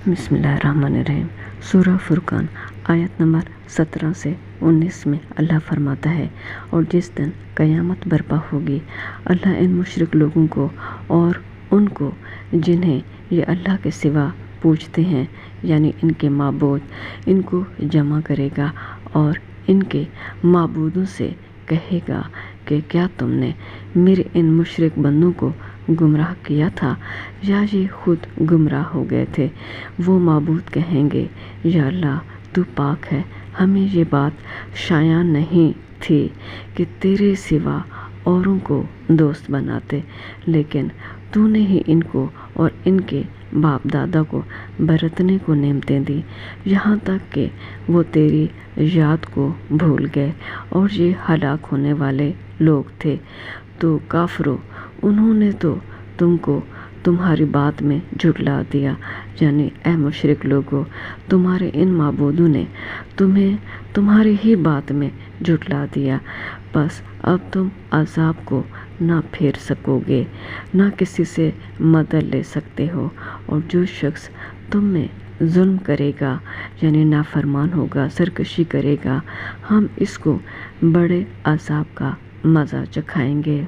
بسم اللہ الرحمن الرحیم۔ سورہ فرقان آیت نمبر 17 سے 19 میں اللہ فرماتا ہے، اور جس دن قیامت برپا ہوگی، اللہ ان مشرک لوگوں کو اور ان کو جنہیں یہ اللہ کے سوا پوجتے ہیں، یعنی ان کے معبود، ان کو جمع کرے گا اور ان کے معبودوں سے کہے گا کہ کیا تم نے میرے ان مشرک بندوں کو گمراہ کیا تھا یا یہ خود گمراہ ہو گئے تھے؟ وہ معبود کہیں گے، یا اللہ تو پاک ہے، ہمیں یہ بات شایع نہیں تھی کہ تیرے سوا اوروں کو دوست بناتے، لیکن تو نے ہی ان کو اور ان کے باپ دادا کو برتنے کو نعمتیں دی، یہاں تک کہ وہ تیری یاد کو بھول گئے، اور یہ ہلاک ہونے والے لوگ تھے۔ تو کافرو، انہوں نے تو تم کو تمہاری بات میں جھٹلا دیا، یعنی اے مشرک لوگو، تمہارے ان معبودوں نے تمہیں تمہاری ہی بات میں جھٹلا دیا، بس اب تم عذاب کو نہ پھیر سکو گے، نہ کسی سے مدد لے سکتے ہو، اور جو شخص تم میں ظلم کرے گا، یعنی نافرمان ہوگا، سرکشی کرے گا، ہم اس کو بڑے عذاب کا مزہ چکھائیں گے۔